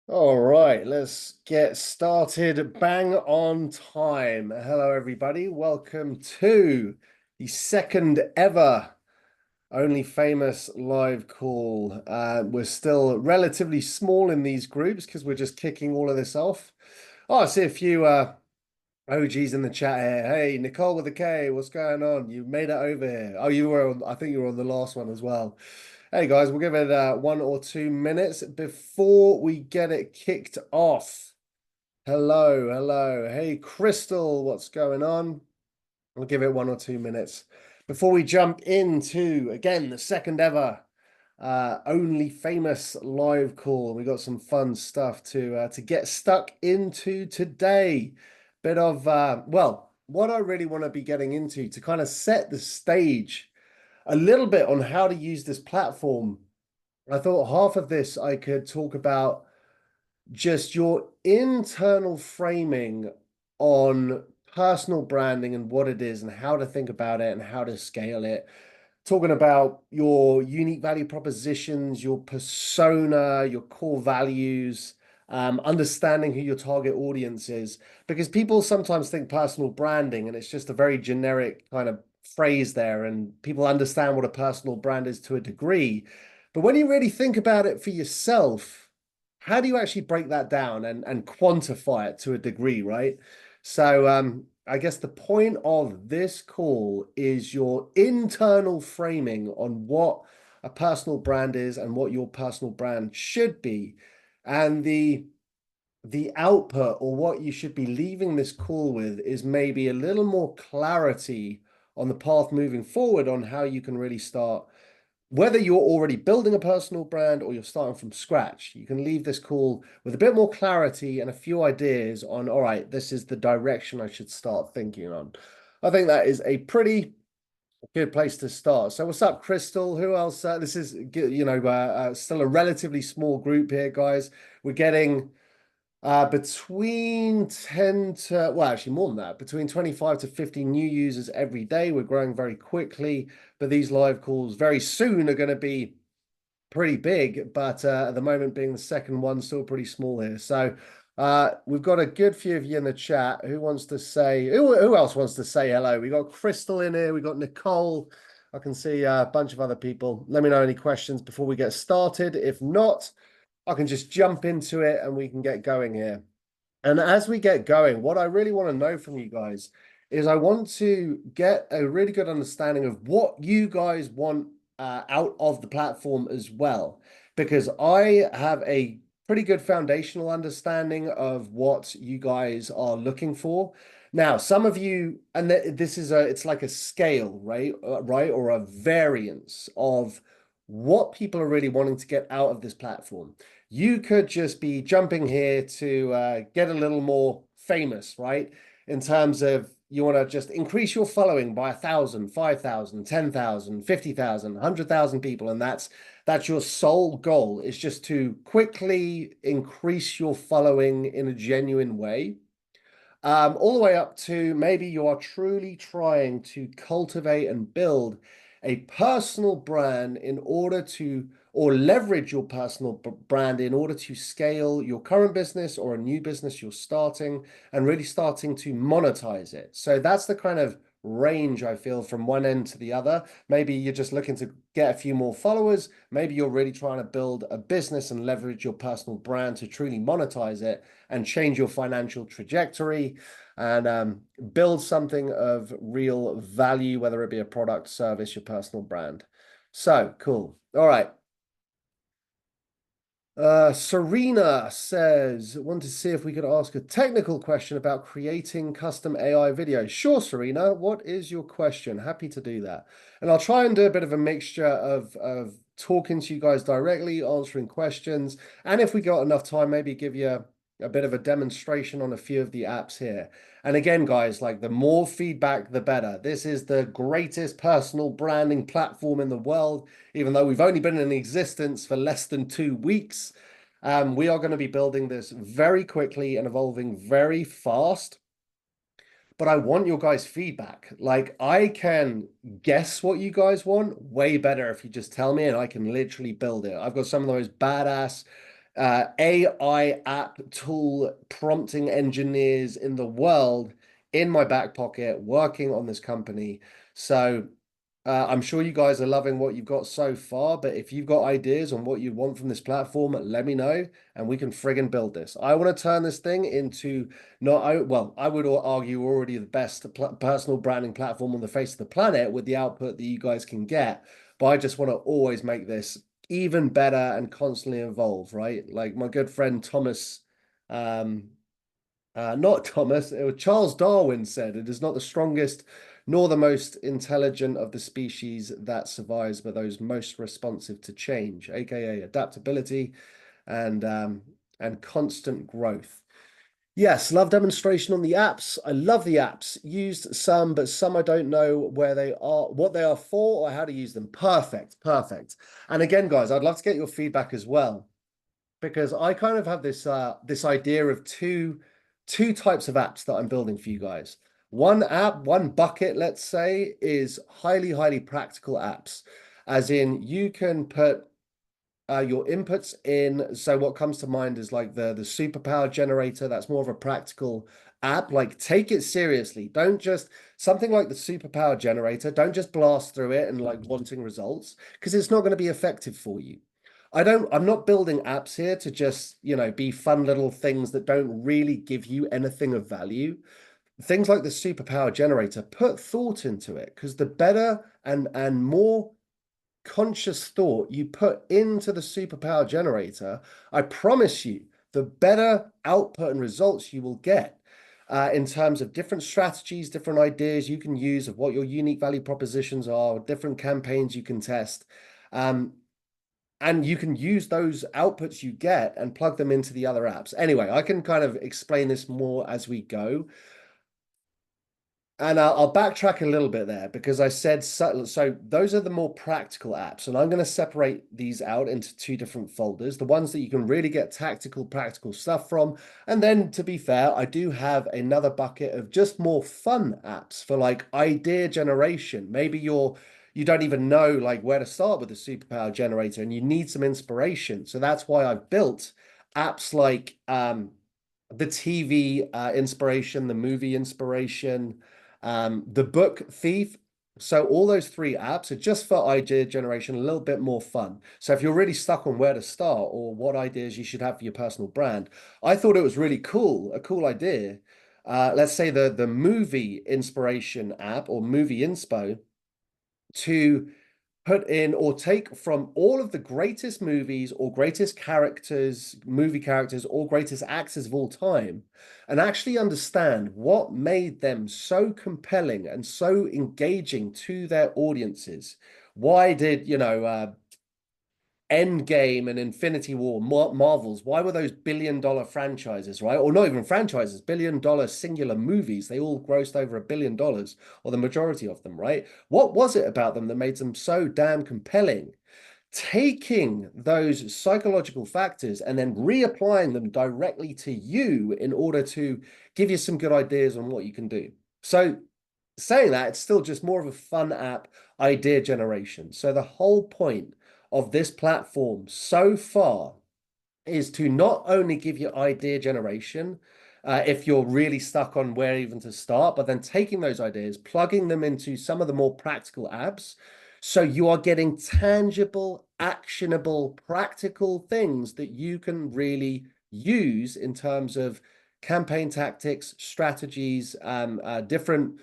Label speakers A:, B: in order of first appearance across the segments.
A: All right, let's get started. Bang on time. Hello, everybody. Welcome to the second ever Only Famous live call. We're still relatively small in these groups because we're just kicking all of this off. Oh, I see a few OGs in the chat here. Hey, Nicole with a K, what's going on? You made it over here. Oh, you were on, I think you were on the last one as well. Hey guys, we'll give it 1 or 2 minutes before we get it kicked off. Hello, hello. Hey, Crystal, what's going on? We'll give it 1 or 2 minutes before we jump into, again, the second ever Only Famous live call. We got some fun stuff to get stuck into today. Bit of, well, what I really want to be getting into to kind of set the stage a little bit on how to use this platform. I thought half of this I could talk about just your internal framing on personal branding and what it is and how to think about it and how to scale it. Talking about your unique value propositions, your persona, your core values, understanding who your target audience is, because people sometimes think personal branding and it's just a very generic kind of phrase there, and people understand what a personal brand is to a degree. But when you really think about it for yourself, how do you actually break that down and quantify it to a degree, right? So I guess the point of this call is your internal framing on what a personal brand is and what your personal brand should be. And the output, or what you should be leaving this call with, is maybe a little more clarity on the path moving forward on how you can really start, whether you're already building a personal brand or you're starting from scratch. You can leave this call with a bit more clarity and a few ideas on, all right, this is the direction I should start thinking on. I think that is a pretty good place to start. So what's up, Crystal? Who else? This is, still a relatively small group here, guys. We're getting between 10 to, well, actually more than that, between 25 to 50 new users every day. We're growing very quickly, but these live calls very soon are going to be pretty big. But at the moment, being the second one, still pretty small here. So we've got a good few of you in the chat. Who wants to say, who else wants to say hello? We got Crystal in here. We got Nicole. I can see a bunch of other people. Let me know any questions before we get started. If not, I can just jump into it and we can get going here. And as we get going, what I really want to know from you guys is I want to get a really good understanding of what you guys want out of the platform as well, because I have a pretty good foundational understanding of what you guys are looking for. Now, some of you, and this is it's like a scale, right? Right, or a variance of what people are really wanting to get out of this platform. You could just be jumping here to get a little more famous, right? In terms of, you want to just increase your following by 1,000, 5,000, 10,000, 50,000, 100,000 people, and that's your sole goal, is just to quickly increase your following in a genuine way. All the way up to maybe you are truly trying to cultivate and build a personal brand in order to, or leverage your personal brand in order to scale your current business or a new business you're starting and really starting to monetize it. So that's the kind of range I feel from one end to the other. Maybe you're just looking to get a few more followers. Maybe you're really trying to build a business and leverage your personal brand to truly monetize it and change your financial trajectory and build something of real value, whether it be a product, service, your personal brand. So cool. All right. Serena says, want to see if we could ask a technical question about creating custom AI videos. Sure, Serena, what is your question? Happy to do that. And I'll try and do a bit of a mixture of talking to you guys directly, answering questions, and if we got enough time, maybe give you a bit of a demonstration on a few of the apps here. And again, guys, like, the more feedback, the better. This is the greatest personal branding platform in the world, even though we've only been in existence for less than 2 weeks. We are going to be building this very quickly and evolving very fast. But I want your guys' feedback. Like, I can guess what you guys want way better if you just tell me, and I can literally build it. I've got some of the most badass AI app tool prompting engineers in the world in my back pocket working on this company. So I'm sure you guys are loving what you've got so far, but if you've got ideas on what you want from this platform, let me know and we can friggin' build this. I want to turn this thing into well, I would argue already the best personal branding platform on the face of the planet with the output that you guys can get. But I just want to always make this even better and constantly evolve, right? Like my good friend Thomas, um, not Thomas, it was Charles Darwin said, it is not the strongest nor the most intelligent of the species that survives, but those most responsive to change, aka adaptability and constant growth. Yes, love demonstration on the apps. I love the apps. Used some, but some I don't know where they are, what they are for, or how to use them. Perfect, perfect. And again, guys, I'd love to get your feedback as well, because I kind of have this idea of two types of apps that I'm building for you guys. One app, one bucket, let's say, is highly practical apps, as in you can put your inputs in. So what comes to mind is like the superpower generator. That's more of a practical app. Like take it seriously. Don't just something like the superpower generator. Don't just blast through it and like wanting results because it's not going to be effective for you. I'm not building apps here to just, be fun little things that don't really give you anything of value. Things like the superpower generator, put thought into it because the better and more conscious thought you put into the superpower generator, I promise you, the better output and results you will get in terms of different strategies, different ideas you can use of what your unique value propositions are, different campaigns you can test. And you can use those outputs you get and plug them into the other apps. Anyway, I can kind of explain this more as we go. And I'll backtrack a little bit there because I said so those are the more practical apps, and I'm going to separate these out into two different folders. The ones that you can really get tactical, practical stuff from. And then to be fair, I do have another bucket of just more fun apps for like idea generation. Maybe you don't even know like where to start with the superpower generator and you need some inspiration. So that's why I've built apps like the TV inspiration, the movie inspiration, the book Thief. So all those three apps are just for idea generation, a little bit more fun. So if you're really stuck on where to start or what ideas you should have for your personal brand, I thought it was really cool, a cool idea. Let's say the movie inspiration app or movie inspo to put in or take from all of the greatest movies or greatest characters, movie characters, or greatest actors of all time, and actually understand what made them so compelling and so engaging to their audiences. Why did, Endgame and Infinity War, Marvels, why were those billion-dollar franchises, right? Or not even franchises, billion-dollar singular movies. They all grossed over $1 billion, or the majority of them, right? What was it about them that made them so damn compelling? Taking those psychological factors and then reapplying them directly to you in order to give you some good ideas on what you can do. So saying that, it's still just more of a fun app idea generation. So the whole point of this platform so far is to not only give you idea generation, if you're really stuck on where even to start, but then taking those ideas, plugging them into some of the more practical apps. So you are getting tangible, actionable, practical things that you can really use in terms of campaign tactics, strategies, different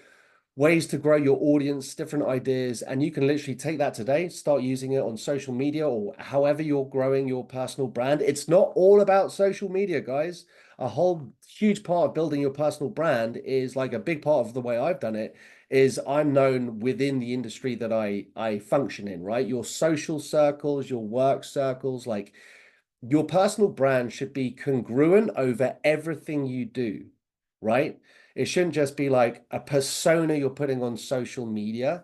A: ways to grow your audience, different ideas, and you can literally take that today, start using it on social media or however you're growing your personal brand. It's not all about social media, guys. A whole huge part of building your personal brand is like a big part of the way I've done it is I'm known within the industry that I function in, right? Your social circles, your work circles, like your personal brand should be congruent over everything you do, right? It shouldn't just be like a persona you're putting on social media.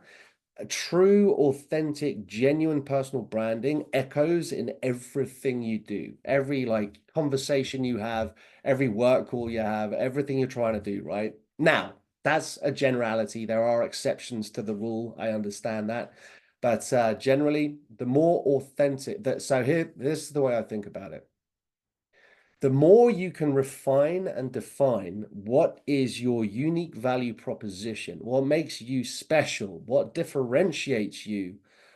A: A true, authentic, genuine personal branding echoes in everything you do, every like conversation you have, every work call you have, everything you're trying to do, right? Now, that's a generality. There are exceptions to the rule. I understand that. But generally, the more authentic that, so here, this is the way I think about it. The more you can refine and define what is your unique value proposition, what makes you special, what differentiates you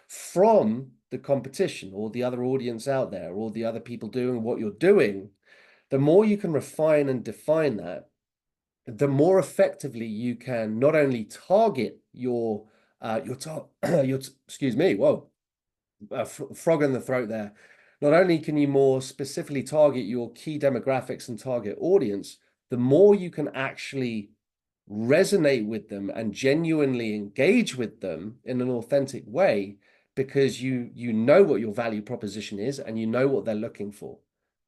A: from the competition or the other audience out there or the other people doing what you're doing, the more you can refine and define that, the more effectively you can not only target excuse me, whoa, frog in the throat there. Not only can you more specifically target your key demographics and target audience, the more you can actually resonate with them and genuinely engage with them in an authentic way, because you know what your value proposition is and you know what they're looking for.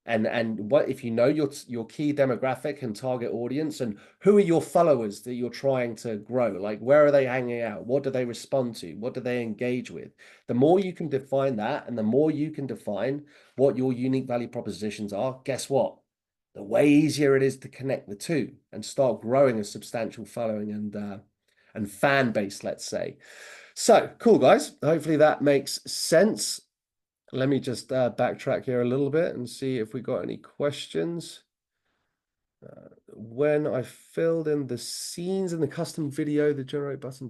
A: And what if you know your key demographic and target audience, and who are your followers that you're trying to grow? Like, where are they hanging out? What do they respond to? What do they engage with? The more you can define that, and the more you can define what your unique value propositions are, guess what? The way easier it is to connect the two and start growing a substantial following and fan base, let's say. So cool, guys. Hopefully that makes sense. Let me just backtrack here a little bit and see if we got any questions. When I filled in the scenes in the custom video, the generate button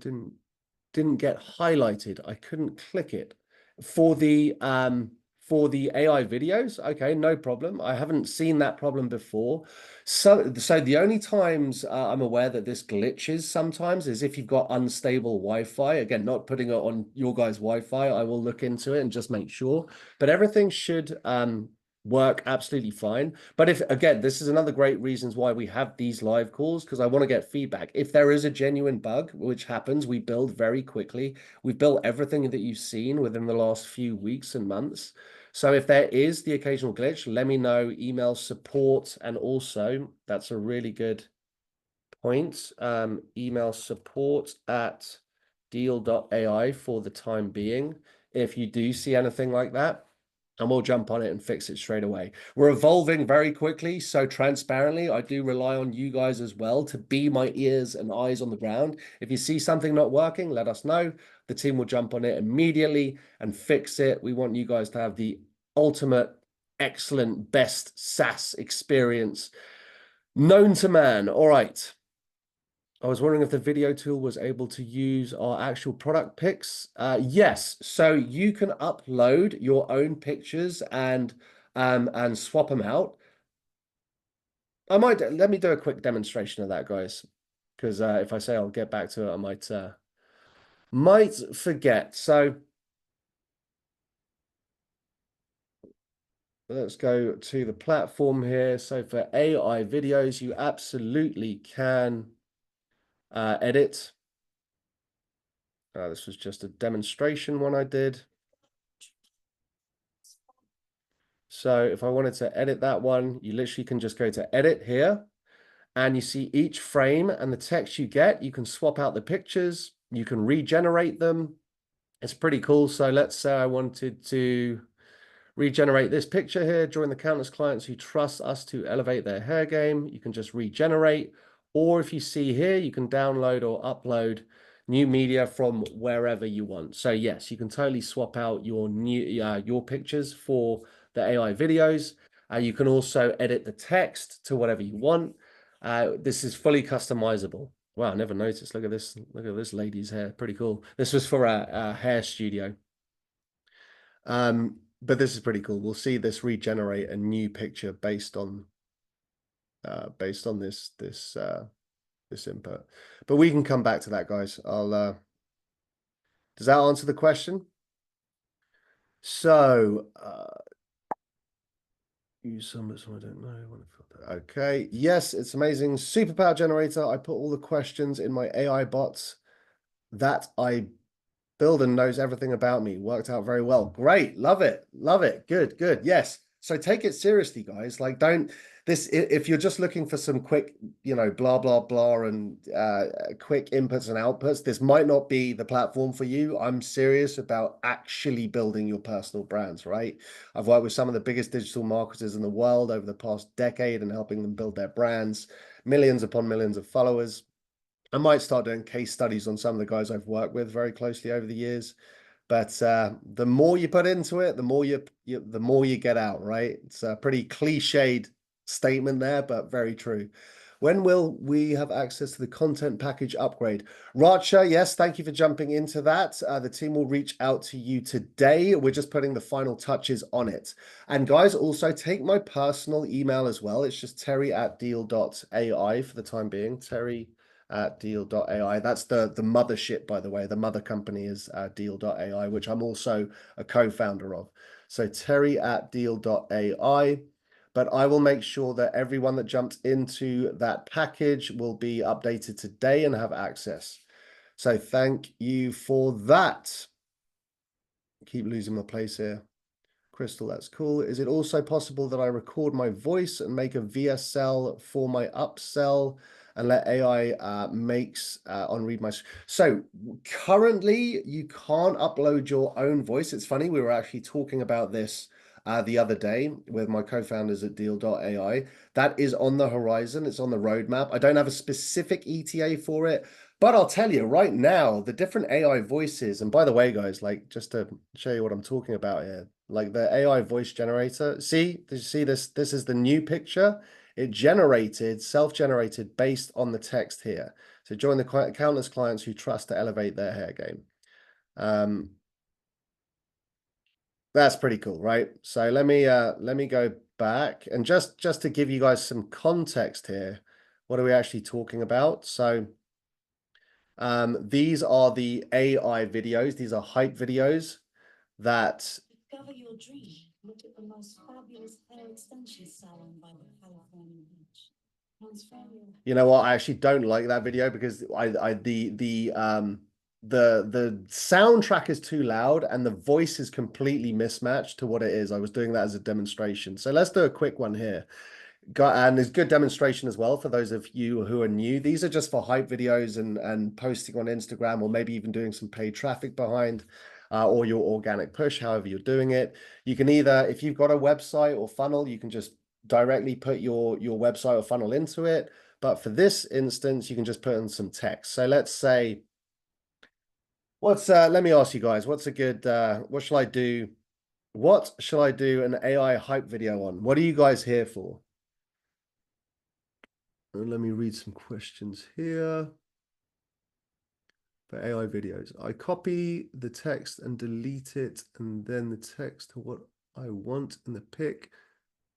A: didn't get highlighted. I couldn't click it for the AI videos. Okay, no problem. I haven't seen that problem before. So the only times I'm aware that this glitches sometimes is if you've got unstable Wi-Fi. Again, not putting it on your guys' Wi-Fi. I will look into it and just make sure. But everything should work absolutely fine. But if, again, this is another great reasons why we have these live calls, because I want to get feedback. If there is a genuine bug, which happens, we build very quickly. We've built everything that you've seen within the last few weeks and months. So if there is the occasional glitch, let me know, email support. And also, that's a really good point. Email support at deal.ai for the time being. If you do see anything like that, and we'll jump on it and fix it straight away. We're evolving very quickly, so transparently, I do rely on you guys as well to be my ears and eyes on the ground. If you see something not working, let us know. The team will jump on it immediately and fix it. We want you guys to have the ultimate, excellent, best SaaS experience known to man. All right. I was wondering if the video tool was able to use our actual product pics. Yes, so you can upload your own pictures and swap them out. Let me do a quick demonstration of that, guys, because if I say I'll get back to it, I might forget. So let's go to the platform here. So for AI videos, you absolutely can edit. This was just a demonstration one I did. So if I wanted to edit that one, you literally can just go to edit here, and you see each frame and the text you get. You can swap out the pictures. You can regenerate them. It's pretty cool. So let's say I wanted to regenerate this picture here. Join the countless clients who trust us to elevate their hair game. You can just regenerate. Or if you see here, you can download or upload new media from wherever you want. So yes, you can totally swap out your your pictures for the AI videos. You can also edit the text to whatever you want. This is fully customizable. Wow, I never noticed. Look at this. Look at this lady's hair. Pretty cool. This was for a hair studio. But this is pretty cool. We'll see this regenerate a new picture based on this input. But we can come back to that, guys. Does that answer the question? So use some, but some I don't know. Okay. Yes, it's amazing. Superpower generator. I put all the questions in my AI bots that I build and knows everything about me. Worked out very well. Great. Love it. Love it. Good, good. Yes. So take it seriously, guys. Like, don't this, if you're just looking for some quick, blah, blah, blah, and quick inputs and outputs, this might not be the platform for you. I'm serious about actually building your personal brands, right? I've worked with some of the biggest digital marketers in the world over the past decade and helping them build their brands, millions upon millions of followers. I might start doing case studies on some of the guys I've worked with very closely over the years. But the more you put into it, the more you get out, right? It's a pretty cliched statement there, but very true. When will we have access to the content package upgrade? Racha, yes, thank you for jumping into that. The team will reach out to you today. We're just putting the final touches on it. And guys, also take my personal email as well. It's just terry@deal.ai for the time being. Terry@deal.ai. That's the mothership, by the way. The mother company is deal.ai, which I'm also a co-founder of. So terry@deal.ai. But I will make sure that everyone that jumps into that package will be updated today and have access. So thank you for that. Keep losing my place here. Crystal, that's cool. Is it also possible that I record my voice and make a VSL for my upsell and let AI makes on read my... So currently you can't upload your own voice. It's funny, we were actually talking about this the other day with my co-founders at Deal.ai. That is on the horizon. It's on the roadmap. I don't have a specific ETA for it, but I'll tell you right now, the different AI voices, and by the way, guys, like just to show you what I'm talking about here, like the AI voice generator. See, did you see this? This is the new picture. It generated, self-generated based on the text here. So join the countless clients who trust to elevate their hair game. That's pretty cool, right? So let me go back and just to give you guys some context here, what are we actually talking about? So these are the AI videos. These are hype videos that discover your dream. Look at the most fabulous hair extension salon by the California beach. You know what? I actually don't like that video because the soundtrack is too loud and the voice is completely mismatched to what it is. I was doing that as a demonstration. So let's do a quick one here. And there's good demonstration as well for those of you who are new. These are just for hype videos and posting on Instagram, or maybe even doing some paid traffic behind or your organic push, however you're doing it. You can either, if you've got a website or funnel, you can just directly put your website or funnel into it. But for this instance, you can just put in some text. So let's say, let me ask you guys, what's a good, what shall I do? What shall I do an AI hype video on? What are you guys here for? And let me read some questions here. For AI videos, I copy the text and delete it, and then the text to what I want in the pic.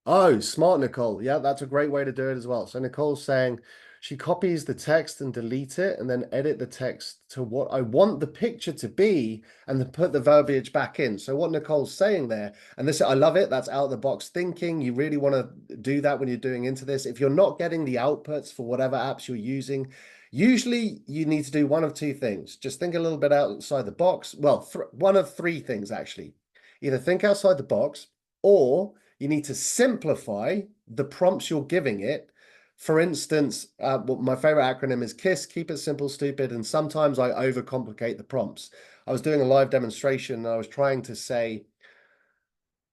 A: Oh, smart, Nicole. Yeah, that's a great way to do it as well. So Nicole's saying she copies the text and delete it and then edit the text to what I want the picture to be and then put the verbiage back in. So what Nicole's saying there, and this, I love it. That's out of the box thinking. You really want to do that when you're doing into this. If you're not getting the outputs for whatever apps you're using, usually you need to do one of two things. Just think a little bit outside the box. Well, one of three things, actually. Either think outside the box, or you need to simplify the prompts you're giving it. For instance, my favorite acronym is KISS, keep it simple, stupid. And sometimes I overcomplicate the prompts. I was doing a live demonstration and I was trying to say,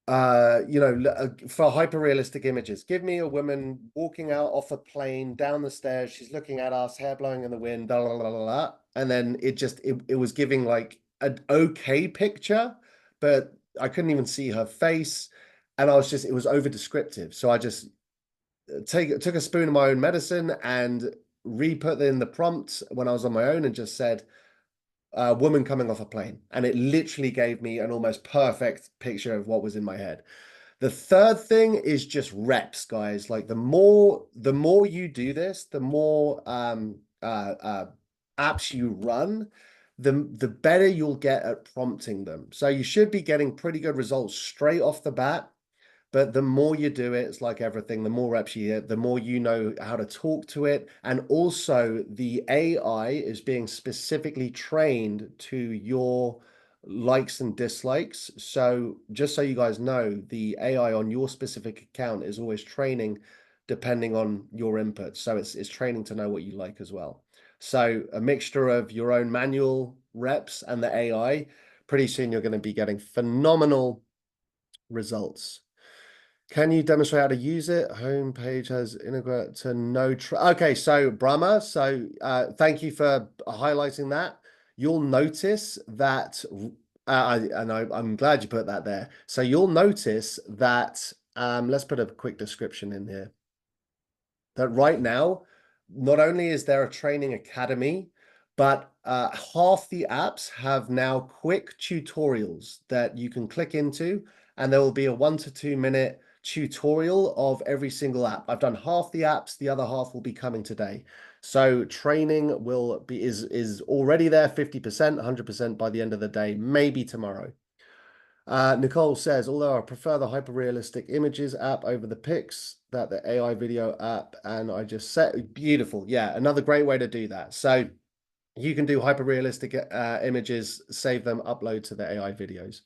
A: for hyper realistic images, give me a woman walking out off a plane down the stairs. She's looking at us, hair blowing in the wind, blah, blah, blah, blah, blah. And then it was giving like an okay picture, but I couldn't even see her face. And it was over descriptive. So I just took a spoon of my own medicine and re-put in the prompt when I was on my own and just said, woman coming off a plane. And it literally gave me an almost perfect picture of what was in my head. The third thing is just reps, guys. Like the more you do this, the more apps you run, the better you'll get at prompting them. So you should be getting pretty good results straight off the bat. But the more you do it, it's like everything, the more reps you get, the more you know how to talk to it. And also the AI is being specifically trained to your likes and dislikes. So just so you guys know, the AI on your specific account is always training depending on your input. So it's training to know what you like as well. So a mixture of your own manual reps and the AI, pretty soon you're going to be getting phenomenal results. Can you demonstrate how to use it? Homepage has integrate to no. Okay, so Brahma, thank you for highlighting that. You'll notice that, I'm glad you put that there. So you'll notice that, let's put a quick description in here. that right now, not only is there a training academy, but half the apps have now quick tutorials that you can click into, and there will be a 1 to 2 minute tutorial of every single app. I've done half the apps, the other half will be coming today. So training will be is already there 50%, 100% by the end of the day, maybe tomorrow. Nicole says, although I prefer the hyper-realistic images app over the pics, that the AI video app, and I just said, beautiful. Yeah, another great way to do that. So you can do hyper-realistic images, save them, upload to the AI videos.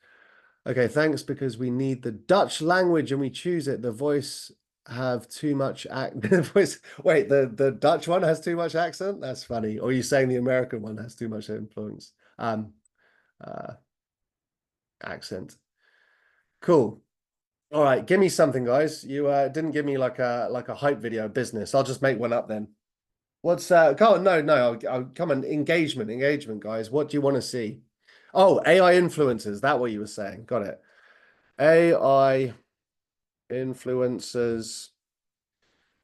A: Okay, thanks, because we need the Dutch language and we choose it. The voice have too much the voice. Wait, the Dutch one has too much accent? That's funny. Or are you saying the American one has too much influence? Accent. Cool. All right, give me something, guys. You didn't give me like a hype video business. I'll just make one up then. What's come on, no, come on, engagement, guys. What do you want to see? Oh, AI influencers. That what you were saying? Got it. AI influencers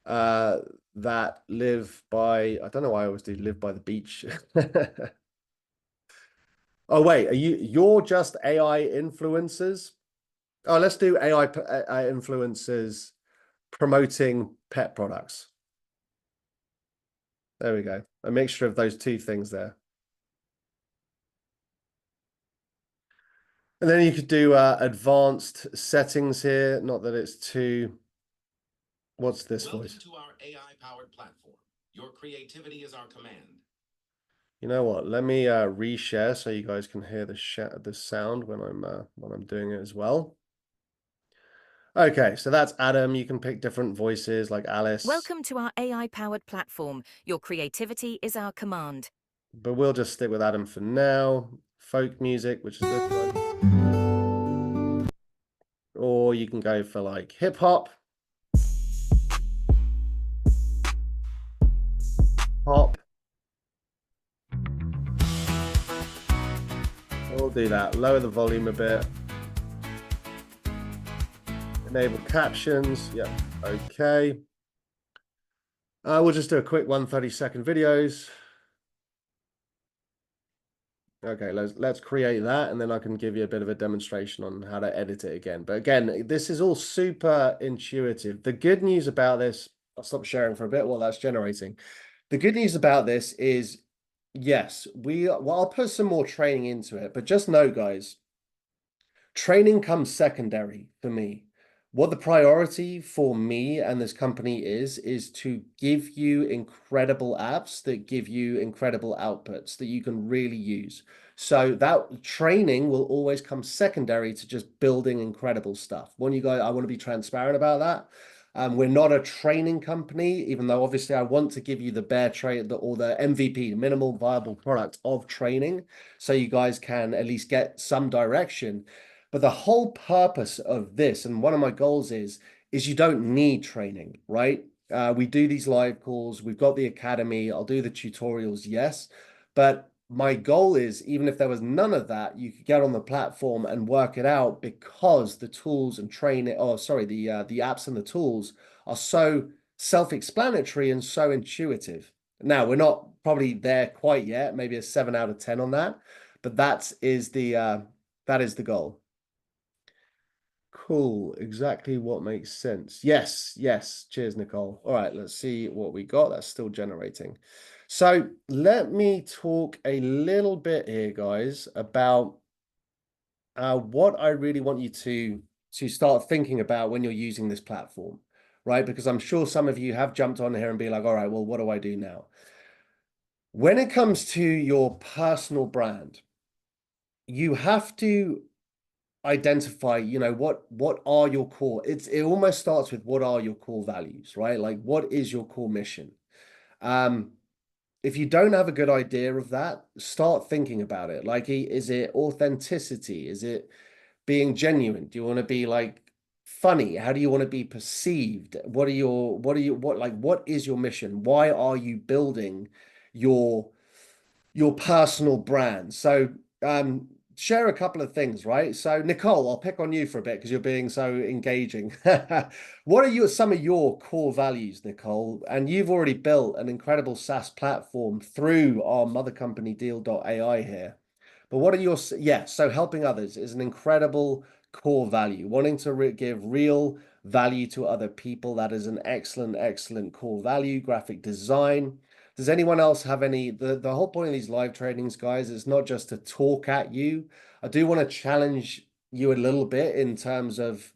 A: that live by, I don't know why I always do live by the beach. Oh wait, you're just AI influencers? Oh, let's do AI influencers promoting pet products. There we go. A mixture of those two things there. And then you could do advanced settings here. Not that it's too. What's this voice?
B: Welcome to our AI-powered platform. Your creativity is our command.
A: You know what? Let me reshare so you guys can hear the sound when I'm doing it as well. Okay, so that's Adam. You can pick different voices like Alice.
C: Welcome to our AI-powered platform. Your creativity is our command.
A: But we'll just stick with Adam for now. Folk music, which is this one. Or you can go for like hip hop. Pop. We'll do that. Lower the volume a bit. Enable captions. Yep. Okay. We'll just do a quick 30-second videos. Okay, let's create that, and then I can give you a bit of a demonstration on how to edit it again. But again, this is all super intuitive. The good news about this, I'll stop sharing for a bit while that's generating. The good news about this is, yes, well, I'll put some more training into it, but just know, guys, training comes secondary for me. What the priority for me and this company is to give you incredible apps that give you incredible outputs that you can really use. So that training will always come secondary to just building incredible stuff. When you guys, I want to be transparent about that. We're not a training company, even though obviously I want to give you the bare trade or the MVP, minimal viable product of training, so you guys can at least get some direction. But the whole purpose of this, and one of my goals is you don't need training, right? We do these live calls. We've got the academy. I'll do the tutorials, yes. But my goal is, even if there was none of that, you could get on the platform and work it out, because the tools and training, oh, sorry, the apps and the tools are so self-explanatory and so intuitive. Now, we're not probably there quite yet, maybe a 7 out of 10 on that, but that is the goal. Cool. Exactly what makes sense. Yes. Cheers, Nicole. All right, let's see what we got. That's still generating. So let me talk a little bit here, guys, about what I really want you to start thinking about when you're using this platform, right? Because I'm sure some of you have jumped on here and be like, all right, well, what do I do now? When it comes to your personal brand, you have to identify, what are your core, it almost starts with what are your core values, right? Like, what is your core mission? If you don't have a good idea of that, start thinking about it. Like, is it authenticity? Is it being genuine? Do you want to be like funny? How do you want to be perceived? What is your mission? Why are you building your personal brand? So share a couple of things, right? So Nicole, I'll pick on you for a bit because you're being so engaging. What are some of your core values, Nicole? And you've already built an incredible SaaS platform through our mother company Deal.ai here. But what are your, yeah, so helping others is an incredible core value. Wanting to give real value to other people, that is an excellent, excellent core value. Graphic design. Does anyone else have any? The whole point of these live trainings, guys, is not just to talk at you. I do want to challenge you a little bit in terms of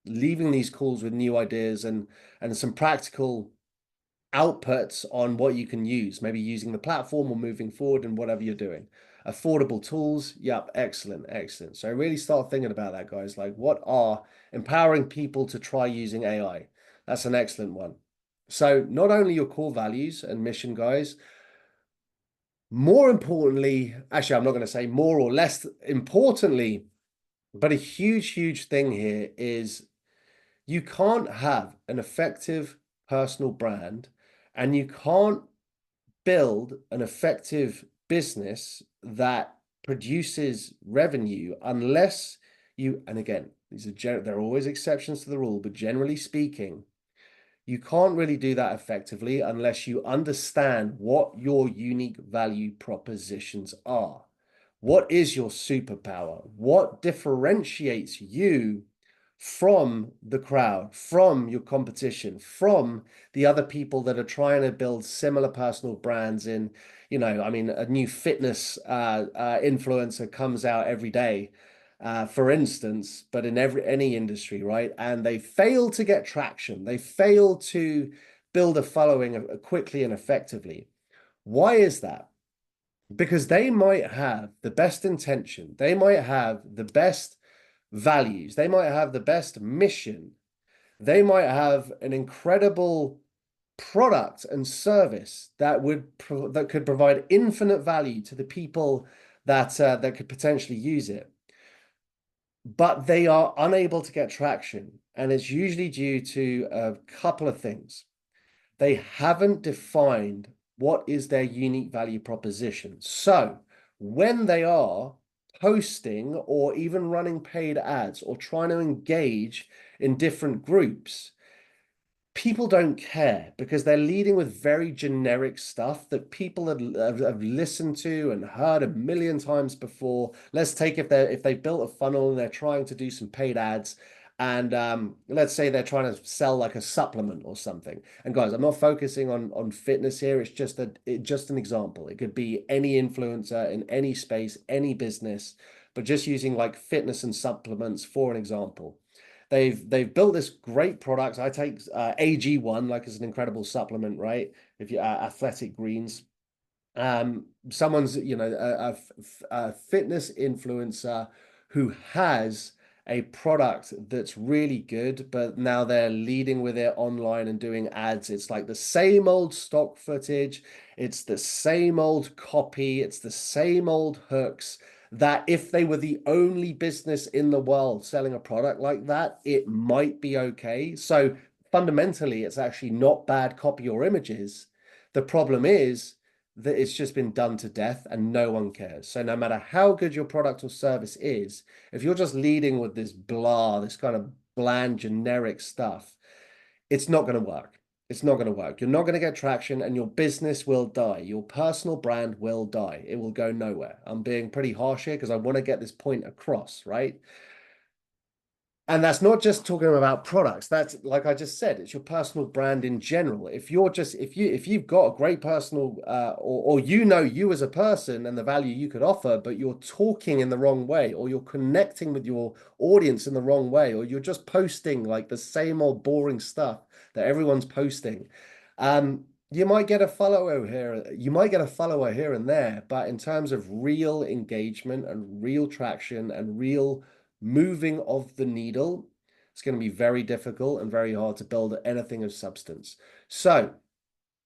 A: leaving these calls with new ideas and some practical outputs on what you can use, maybe using the platform or moving forward in whatever you're doing. Affordable tools, yep, excellent, excellent. So really start thinking about that, guys. Like, what are empowering people to try using AI? That's an excellent one. So not only your core values and mission, guys, more importantly, actually, I'm not going to say more or less importantly, but a huge, huge thing here is you can't have an effective personal brand and you can't build an effective business that produces revenue unless you, and again, there are always exceptions to the rule, but generally speaking, you can't really do that effectively unless you understand what your unique value propositions are. What is your superpower? What differentiates you from the crowd, from your competition, from the other people that are trying to build similar personal brands in, I mean, a new fitness influencer comes out every day, for instance, but in any industry, right? And they fail to get traction. They fail to build a following quickly and effectively. Why is that? Because they might have the best intention, they might have the best values, they might have the best mission, they might have an incredible product and service that could provide infinite value to the people that could potentially use it, but they are unable to get traction, and it's usually due to a couple of things. They haven't defined what is their unique value proposition. So when they are posting or even running paid ads or trying to engage in different groups, people don't care because they're leading with very generic stuff that people have listened to and heard a million times before. Let's take if they built a funnel and they're trying to do some paid ads, and let's say they're trying to sell like a supplement or something. And guys, I'm not focusing on fitness here. It's just an example. It could be any influencer in any space, any business, but just using like fitness and supplements for an example. They've built this great product. I take AG1 like as an incredible supplement, right? If you Athletic Greens, someone's a fitness influencer who has a product that's really good, but now they're leading with it online and doing ads. It's like the same old stock footage, it's the same old copy, it's the same old hooks, that if they were the only business in the world selling a product like that, it might be okay. So fundamentally, it's actually not bad copy or images. The problem is that it's just been done to death and no one cares. So no matter how good your product or service is, if you're just leading with this this kind of bland, generic stuff, it's not going to work. It's not going to work. You're not going to get traction and your business will die. Your personal brand will die. It will go nowhere. I'm being pretty harsh here because I want to get this point across, right? And that's not just talking about products. That's, like I just said, it's your personal brand in general. If you've got a great personal or you as a person and the value you could offer, but you're talking in the wrong way, or you're connecting with your audience in the wrong way, or you're just posting like the same old boring stuff that everyone's posting, you might get a follower here. You might get a follower here and there, but in terms of real engagement and real traction and real moving of the needle, it's going to be very difficult and very hard to build anything of substance. So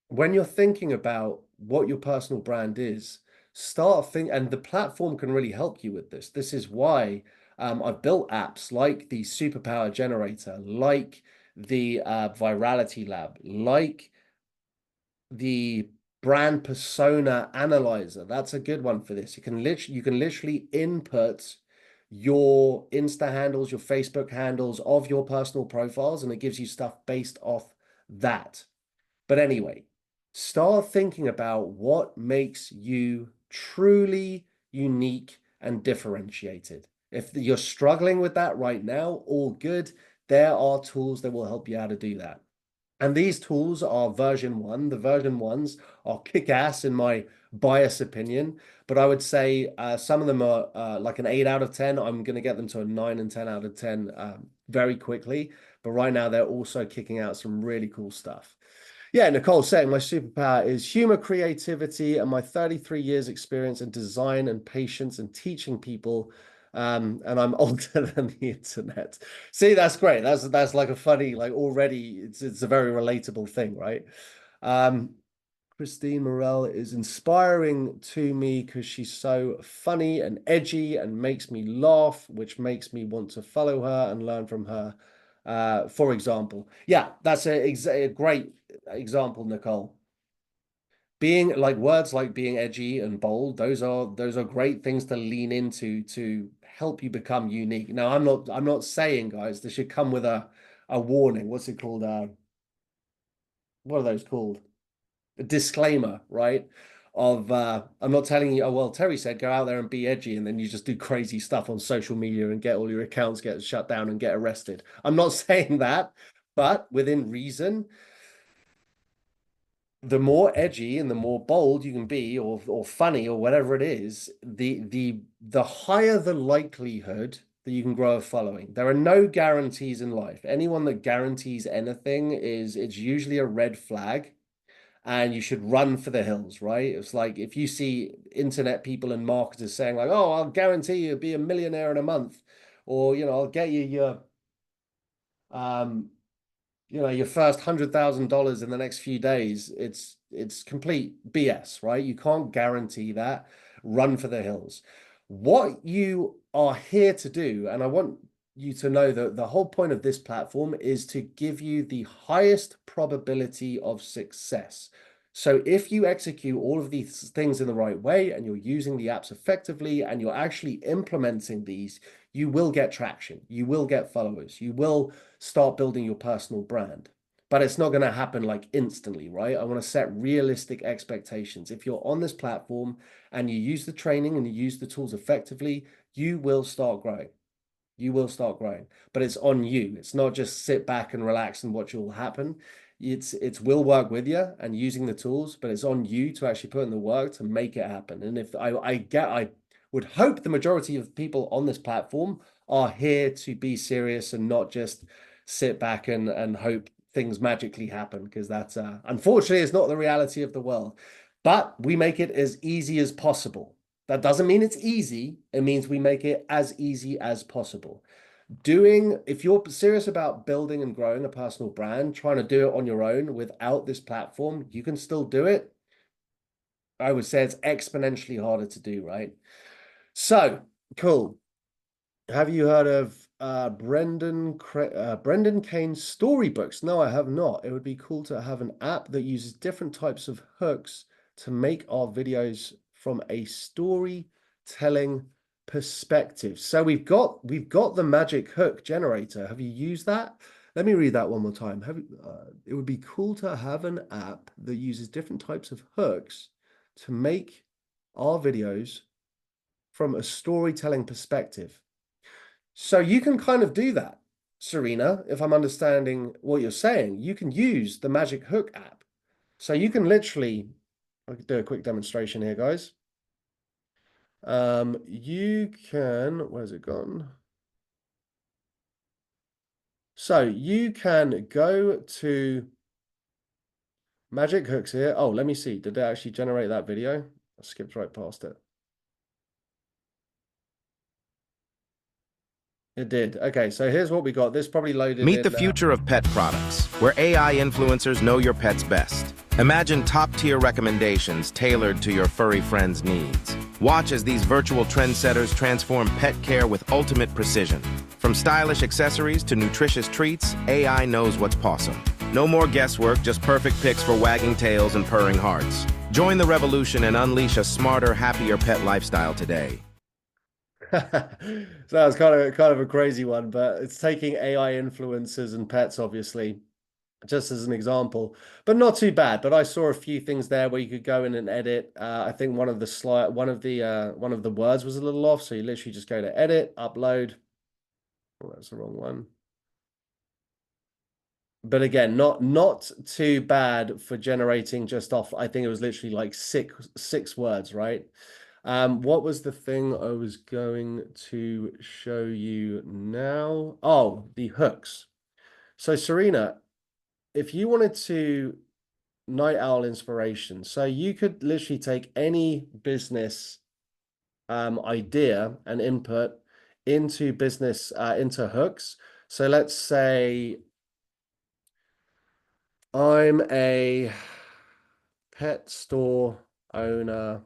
A: when you're thinking about what your personal brand is, start thinking, and the platform can really help you with this. This is why I've built apps like the Superpower Generator, like the Virality Lab, like the brand persona analyzer. That's a good one for this. You can literally input your Insta handles, your Facebook handles of your personal profiles, and it gives you stuff based off that. But anyway, start thinking about what makes you truly unique and differentiated. If you're struggling with that right now, all good. There are tools that will help you how to do that. And these tools are version 1. The version 1s are kick-ass in my biased opinion, but I would say some of them are like an 8 out of 10. I'm going to get them to a 9 and 10 out of 10 very quickly. But right now, they're also kicking out some really cool stuff. Yeah, Nicole saying my superpower is humor, creativity, and my 33 years experience in design and patience and teaching people. And I'm older than the internet. See, that's great. That's like a funny, like already it's a very relatable thing, right? Christine Morel is inspiring to me because she's so funny and edgy and makes me laugh, which makes me want to follow her and learn from her. For example, yeah, that's a great example, Nicole. Being like words like being edgy and bold, those are great things to lean into to help you become unique. Now, I'm not saying, guys, this should come with a warning. What's it called? What are those called? A disclaimer, right? Of I'm not telling you, oh well, Terry said go out there and be edgy, and then you just do crazy stuff on social media and get all your accounts get shut down and get arrested. I'm not saying that, but within reason, the more edgy and the more bold you can be, or funny, or whatever it is, the higher the likelihood that you can grow a following. There are no guarantees in life. Anyone that guarantees anything it's usually a red flag, and you should run for the hills, right? It's like if you see internet people and marketers saying like, oh, I'll guarantee you'll be a millionaire in a month, or I'll get you your your first $100,000 in the next few days, it's complete BS, right? You can't guarantee that. Run for the hills. What you are here to do, and I want you to know that the whole point of this platform is to give you the highest probability of success. So if you execute all of these things in the right way and you're using the apps effectively and you're actually implementing these, you will get traction. You will get followers. You will start building your personal brand. But it's not going to happen like instantly, right? I want to set realistic expectations. If you're on this platform and you use the training and you use the tools effectively, you will start growing. You will start growing, but it's on you. It's not just sit back and relax and watch it all happen. It's will work with you and using the tools, but it's on you to actually put in the work to make it happen. And if I would hope the majority of people on this platform are here to be serious and not just sit back and hope things magically happen, because that's unfortunately is not the reality of the world. But we make it as easy as possible. That doesn't mean it's easy. It means we make it as easy as possible. If you're serious about building and growing a personal brand, trying to do it on your own without this platform, you can still do it. I would say it's exponentially harder to do, right? So, cool. Have you heard of Brendan Kane's storybooks? No, I have not. It would be cool to have an app that uses different types of hooks to make our videos from a storytelling perspective. So we've got the magic hook generator. Have you used that? Let me read that one more time. It would be cool to have an app that uses different types of hooks to make our videos from a storytelling perspective. So you can kind of do that, Serena, if I'm understanding what you're saying. You can use the Magic Hook app. So you can literally, I could do a quick demonstration here, guys. You can, where's it gone? So you can go to Magic Hooks here. Oh, let me see. Did they actually generate that video? I skipped right past it. It did. Okay, so here's what we got. This probably loaded
D: Meet
A: in,
D: the future of pet products, where AI influencers know your pets best. Imagine top-tier recommendations tailored to your furry friend's needs. Watch as these virtual trendsetters transform pet care with ultimate precision. From stylish accessories to nutritious treats, AI knows what's possible. No more guesswork, just perfect picks for wagging tails and purring hearts. Join the revolution and unleash a smarter, happier pet lifestyle today.
A: So that was kind of a crazy one, but it's taking AI influencers and pets, obviously, just as an example, but not too bad. But I saw a few things there where you could go in and edit. I think one of the words was a little off, so you literally just go to edit, upload. Oh, that's the wrong one. But again, not too bad for generating just off. I think it was literally like six words, right? What was the thing I was going to show you now? Oh, the hooks. So Serena, if you wanted to Night Owl inspiration, so you could literally take any business idea and input into into hooks. So let's say I'm a pet store owner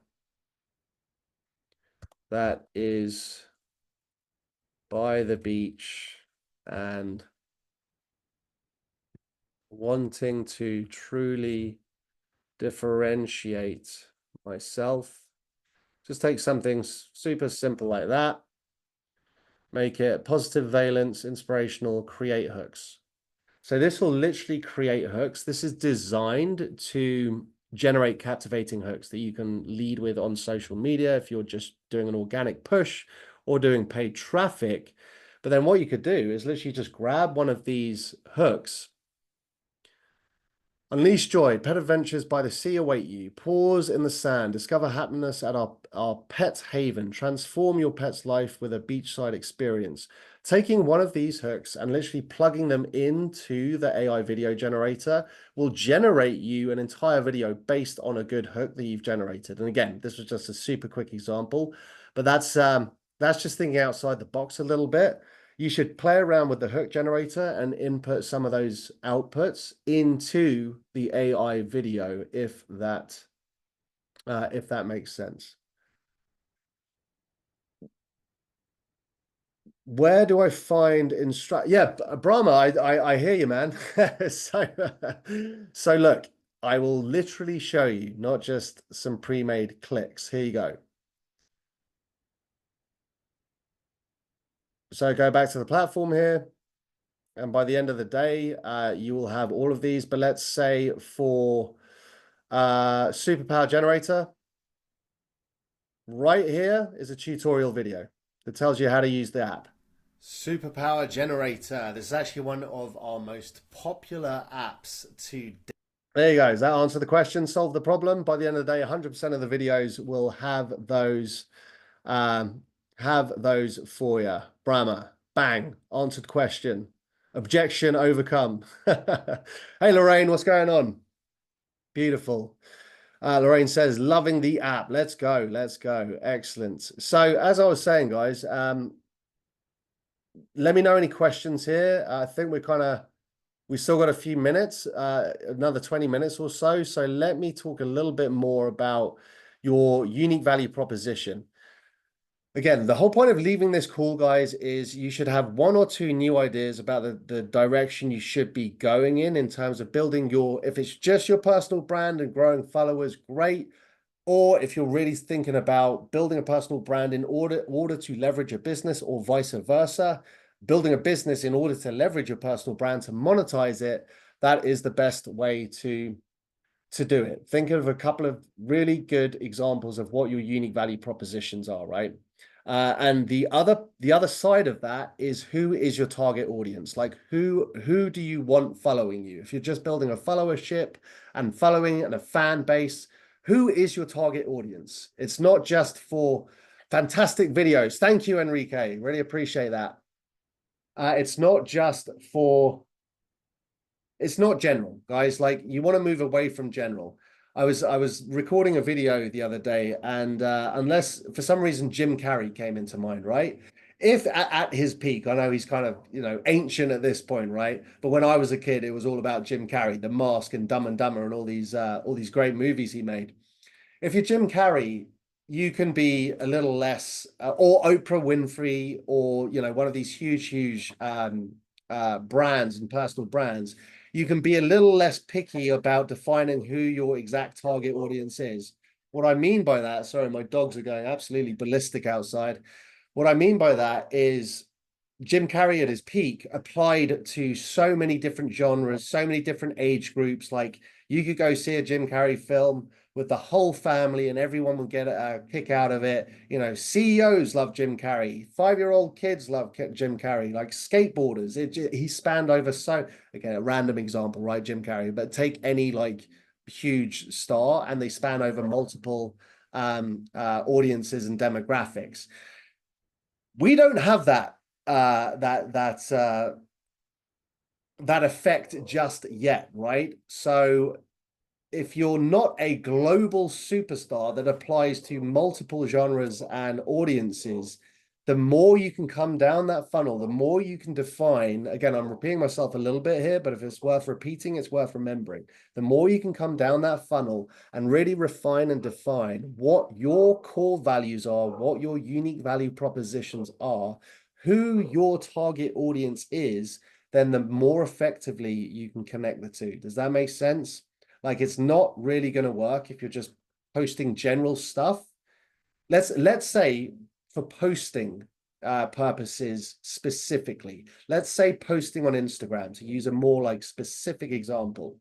A: that is by the beach and wanting to truly differentiate myself. Just take something super simple like that, make it positive valence, inspirational, create hooks. So this will literally create hooks. This is designed to generate captivating hooks that you can lead with on social media if you're just doing an organic push or doing paid traffic. But then what you could do is literally just grab one of these hooks. Unleash joy, pet adventures by the sea await you. Pause in the sand, discover happiness at our pet's haven. Transform your pet's life with a beachside experience. Taking one of these hooks and literally plugging them into the AI video generator will generate you an entire video based on a good hook that you've generated. And again, this was just a super quick example, but that's just thinking outside the box a little bit. You should play around with the hook generator and input some of those outputs into the AI video if that makes sense. Where do I find Yeah, Brahma, I hear you, man. So look, I will literally show you, not just some pre-made clicks. Here you go. So go back to the platform here. And by the end of the day, you will have all of these. But let's say for Superpower Generator, right here is a tutorial video that tells you how to use the app. Superpower Generator. This is actually one of our most popular apps today. There you go. Does that answer the question? Solve the problem? By the end of the day, 100% of the videos will have those for you. Brahma, bang, answered question. Objection overcome. Hey, Lorraine, what's going on? Beautiful. Lorraine says, loving the app. Let's go. Let's go. Excellent. So as I was saying, guys, let me know any questions here. I think we still got a few minutes, another 20 minutes or so. So let me talk a little bit more about your unique value proposition. Again, the whole point of leaving this call, guys, is you should have one or two new ideas about the direction you should be going in terms of building if it's just your personal brand and growing followers, great. Or if you're really thinking about building a personal brand in order to leverage a business, or vice versa, building a business in order to leverage your personal brand to monetize it, that is the best way to do it. Think of a couple of really good examples of what your unique value propositions are, right? And the other side of that is, who is your target audience? Like who do you want following you? If you're just building a followership and following and a fan base, who is your target audience? It's not just for fantastic videos. Thank you, Enrique. Really appreciate that. It's not general, guys. Like, you want to move away from general. I was recording a video the other day, and unless for some reason Jim Carrey came into mind, right? If at his peak, I know he's kind of, ancient at this point, right? But when I was a kid, it was all about Jim Carrey, The Mask and Dumb and Dumber and all these great movies he made. If you're Jim Carrey, you can be a little less, or Oprah Winfrey, or one of these huge brands and personal brands. you can be a little less picky about defining who your exact target audience is. What I mean by that, sorry, my dogs are going absolutely ballistic outside. What I mean by that is Jim Carrey at his peak applied to so many different genres, so many different age groups. Like you could go see a Jim Carrey film with the whole family and everyone would get a kick out of it. You know, CEOs love Jim Carrey. 5-year-old kids love Jim Carrey. Like skateboarders, he spanned over so, again, a random example, right? Jim Carrey, but take any like huge star and they span over multiple audiences and demographics. We don't have that that effect just yet, right? So if you're not a global superstar that applies to multiple genres and audiences, the more you can come down that funnel, the more you can define, again, I'm repeating myself a little bit here, but if it's worth repeating, it's worth remembering. The more you can come down that funnel and really refine and define what your core values are, what your unique value propositions are, who your target audience is, then the more effectively you can connect the two. Does that make sense? Like, it's not really going to work if you're just posting general stuff. Let's say for posting purposes specifically, let's say posting on Instagram, to use a more like specific example.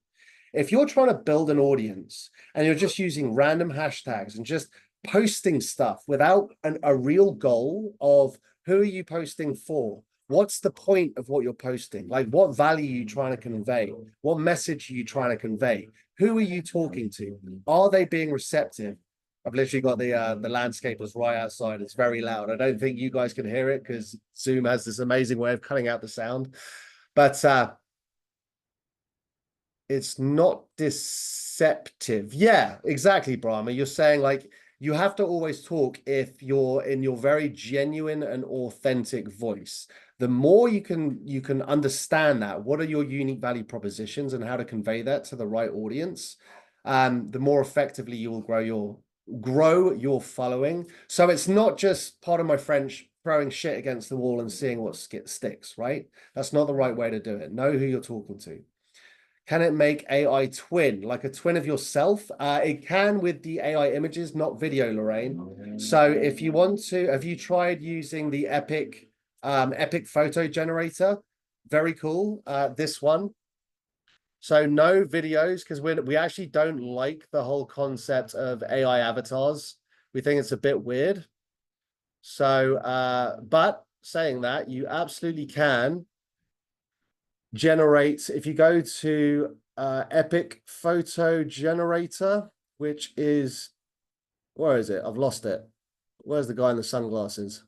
A: If you're trying to build an audience and you're just using random hashtags and just posting stuff without a real goal of who are you posting for? What's the point of what you're posting? Like, what value are you trying to convey? What message are you trying to convey? Who are you talking to? Are they being receptive? I've literally got the landscapers right outside. It's very loud. I don't think you guys can hear it because Zoom has this amazing way of cutting out the sound. But it's not deceptive. Yeah, exactly, Brahma. You're saying like you have to always talk if you're in your very genuine and authentic voice. The more you can understand that, what are your unique value propositions and how to convey that to the right audience, the more effectively you will grow your following. So it's not just, pardon my French, throwing shit against the wall and seeing what sticks, right? That's not the right way to do it. Know who you're talking to. Can it make AI twin, like a twin of yourself? It can with the AI images, not video, Lorraine. So if you want to, have you tried using the Epic photo generator? Very cool. This one. So no videos, because we actually don't like the whole concept of AI avatars. We think it's a bit weird. So, but saying that, you absolutely can generate, if you go to Epic photo generator, which is, where is it? I've lost it. Where's the guy in the sunglasses?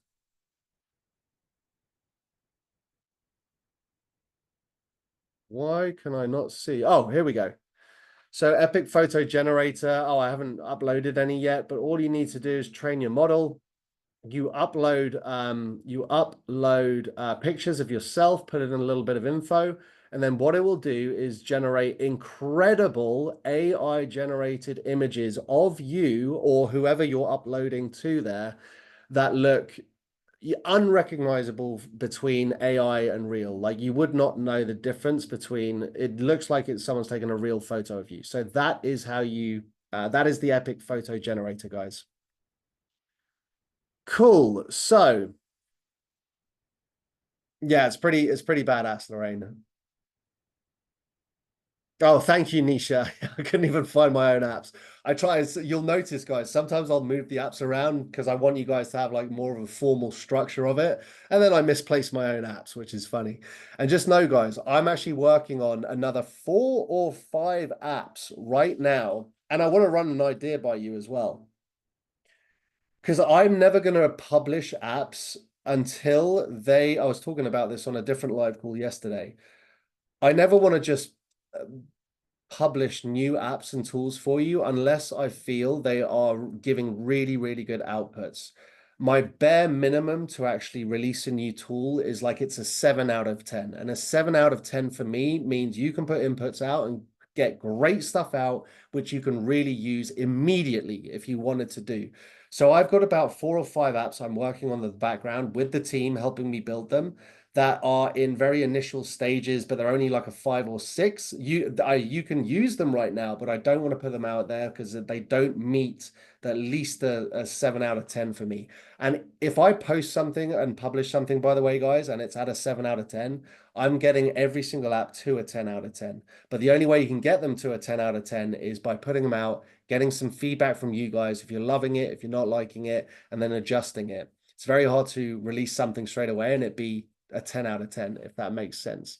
A: Why can I not see? Oh, here we go. So Epic photo generator. Oh, I haven't uploaded any yet, but all you need to do is train your model. You upload pictures of yourself, put in a little bit of info, and then what it will do is generate incredible AI generated images of you or whoever you're uploading to there that look unrecognizable between AI and real. Like, you would not know the difference between, it looks like it's someone's taken a real photo of you. So that is how you, that is the Epic photo generator, guys. Cool. So yeah, it's pretty badass, Lorraine. Oh, thank you, Nisha. I couldn't even find my own apps. I try, you'll notice, guys, sometimes I'll move the apps around because I want you guys to have like more of a formal structure of it. And then I misplace my own apps, which is funny. And just know, guys, I'm actually working on another 4 or 5 apps right now. And I want to run an idea by you as well. Because I'm never going to publish apps until I was talking about this on a different live call yesterday. I never want to just publish new apps and tools for you unless I feel they are giving really, really good outputs. My bare minimum to actually release a new tool is like it's a 7 out of 10. And a 7 out of 10 for me means you can put inputs out and get great stuff out, which you can really use immediately if you wanted to do. So I've got about 4 or 5 apps I'm working on in the background with the team helping me build them that are in very initial stages, but they're only like a 5 or 6. You can use them right now, but I don't want to put them out there because they don't meet at least a 7 out of 10 for me. And if I post something and publish something, by the way, guys, and it's at a 7 out of 10, I'm getting every single app to a 10 out of 10. But the only way you can get them to a 10 out of 10 is by putting them out, getting some feedback from you guys, if you're loving it, if you're not liking it, and then adjusting it. It's very hard to release something straight away and it be a 10 out of 10, if that makes sense.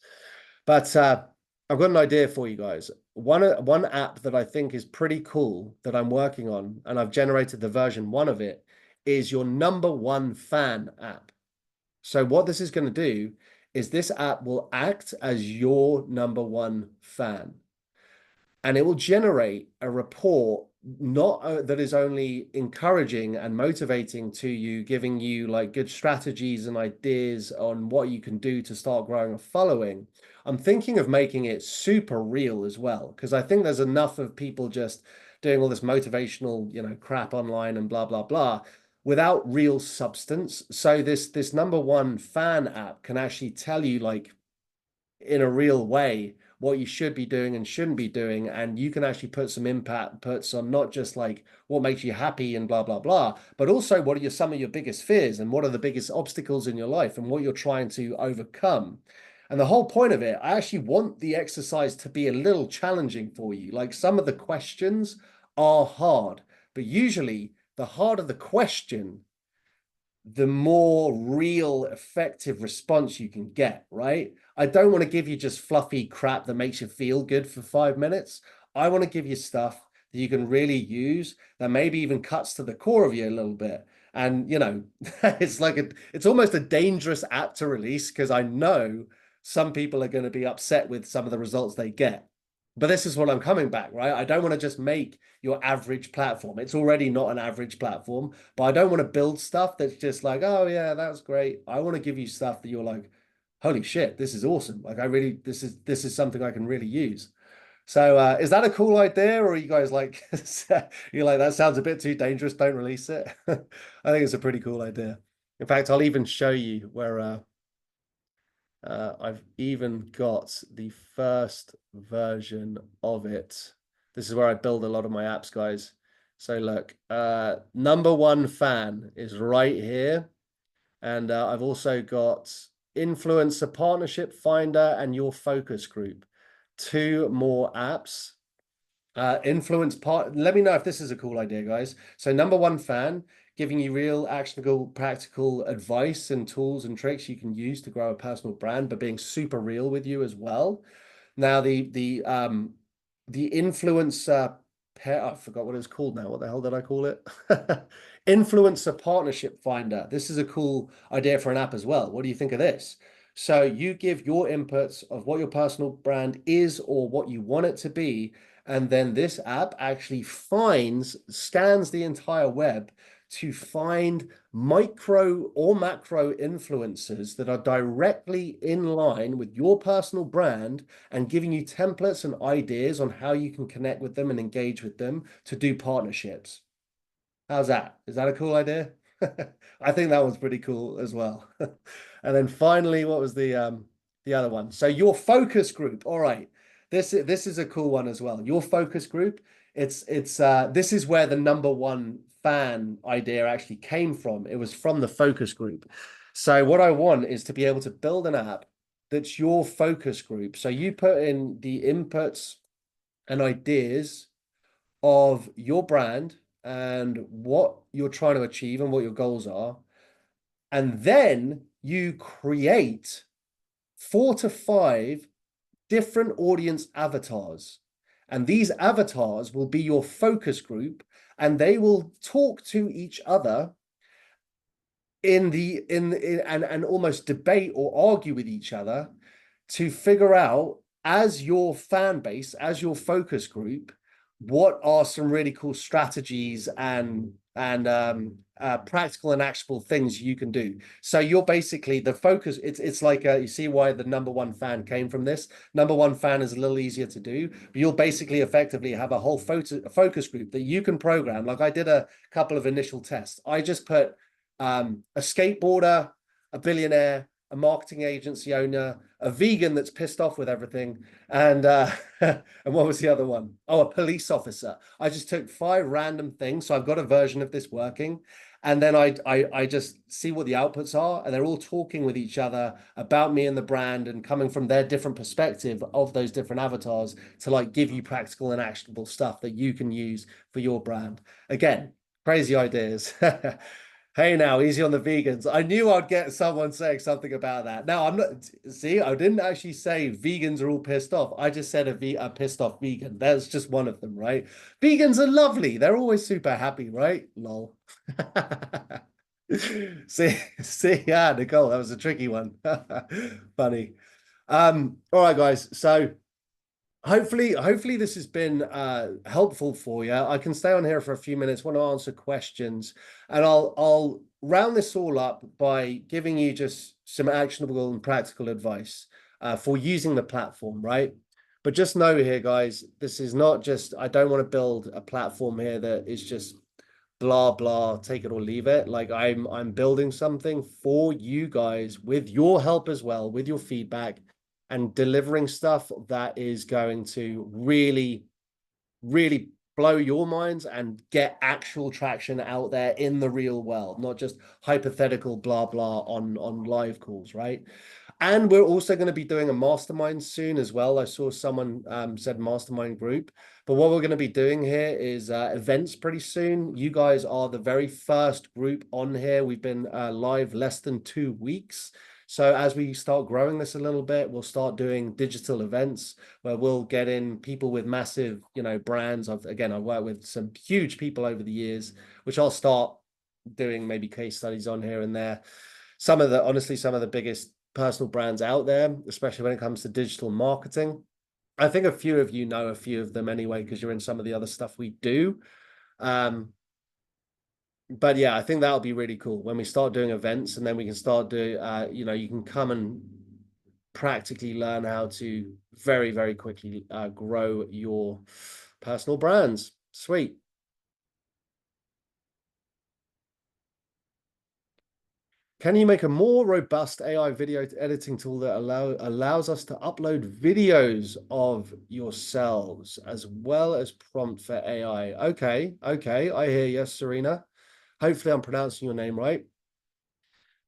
A: But I've got an idea for you guys. One app that I think is pretty cool that I'm working on, and I've generated the version 1 of it, is your number 1 fan app. So what this is going to do is this app will act as your number 1 fan. And it will generate a report that is only encouraging and motivating to you, giving you like good strategies and ideas on what you can do to start growing a following. I'm thinking of making it super real as well, because I think there's enough of people just doing all this motivational, crap online and blah, blah, blah, without real substance. So this number 1 fan app can actually tell you, like, in a real way, what you should be doing and shouldn't be doing, and you can actually put some inputs on not just like what makes you happy and blah blah blah, but also what are some of your biggest fears and what are the biggest obstacles in your life and what you're trying to overcome. And the whole point of it, I actually want the exercise to be a little challenging for you. Like, some of the questions are hard, but usually the harder the question, the more real, effective response you can get, right? I don't want to give you just fluffy crap that makes you feel good for 5 minutes. I want to give you stuff that you can really use, that maybe even cuts to the core of you a little bit. And, it's almost a dangerous app to release, because I know some people are going to be upset with some of the results they get. But this is what I'm coming back, right? I don't want to just make your average platform. It's already not an average platform, but I don't want to build stuff that's just like, oh yeah, that's great. I want to give you stuff that you're like, holy shit, this is awesome. Like, this is something I can really use. So is that a cool idea, or are you guys like, you're like, that sounds a bit too dangerous, don't release it? I think it's a pretty cool idea. In fact, I'll even show you where I've even got the first version of it. This is where I build a lot of my apps, guys. So look, number 1 fan is right here. And I've also got Influencer Partnership Finder and Your Focus Group. 2 more apps. Let me know if this is a cool idea, guys. So number 1 fan, giving you real, actionable, practical advice and tools and tricks you can use to grow a personal brand, but being super real with you as well. Now, the influencer pair, I forgot what it's called now. What the hell did I call it? Influencer Partnership Finder. This is a cool idea for an app as well. What do you think of this? So you give your inputs of what your personal brand is or what you want it to be, and then this app actually scans the entire web to find micro or macro influencers that are directly in line with your personal brand, and giving you templates and ideas on how you can connect with them and engage with them to do partnerships. How's that? Is that a cool idea? I think that one's pretty cool as well. And then finally, what was the other one? So Your Focus Group. All right. This is a cool one as well. Your Focus Group. This is where the number 1 fan idea actually came from. It was from the focus group. So what I want is to be able to build an app that's your focus group. So you put in the inputs and ideas of your brand and what you're trying to achieve and what your goals are. And then you create 4 to 5 different audience avatars. And these avatars will be your focus group, and they will talk to each other and almost debate or argue with each other to figure out, as your fan base, as your focus group, what are some really cool strategies and practical and actionable things you can do. So you're basically the focus. It's like you see why the number 1 fan came from this. Number 1 fan is a little easier to do, but you'll basically effectively have a whole focus group that you can program. Like, I did a couple of initial tests. I just put a skateboarder, a billionaire, a marketing agency owner, a vegan that's pissed off with everything, and and what was the other one? Oh, a police officer. I just took 5 random things, so I've got a version of this working, and then I just see what the outputs are, and they're all talking with each other about me and the brand, and coming from their different perspective of those different avatars to like give you practical and actionable stuff that you can use for your brand. Again, crazy ideas. Hey now, easy on the vegans. I knew I'd get someone saying something about that. Now, I'm not, see, I didn't actually say vegans are all pissed off. I just said a pissed off vegan. That's just one of them, right? Vegans are lovely. They're always super happy, right? Lol. See, yeah, Nicole, that was a tricky one. Funny. All right, guys. So hopefully this has been helpful for you. I can stay on here for a few minutes, want to answer questions, and I'll round this all up by giving you just some actionable and practical advice for using the platform, right? But just know here, guys, this is not just, I don't want to build a platform here that is just blah blah, take it or leave it. Like I'm building something for you guys with your help as well, with your feedback, and delivering stuff that is going to really blow your minds and get actual traction out there in the real world, not just hypothetical blah blah on live calls, right? And we're also going to be doing a mastermind soon as well. I saw someone said mastermind group, but what we're going to be doing here is events pretty soon. You guys are the very first group on here. We've been live less than 2 weeks. So as we start growing this a little bit, we'll start doing digital events where we'll get in people with massive, brands. I've worked with some huge people over the years, which I'll start doing maybe case studies on here and there. Honestly, some of the biggest personal brands out there, especially when it comes to digital marketing. I think a few of you know a few of them anyway, because you're in some of the other stuff we do. But yeah, I think that'll be really cool when we start doing events, and then we can start doing, you can come and practically learn how to very, very quickly grow your personal brands. Sweet. Can you make a more robust AI video editing tool that allows us to upload videos of yourselves as well as prompt for AI? Okay, I hear you, Serena. Hopefully I'm pronouncing your name right.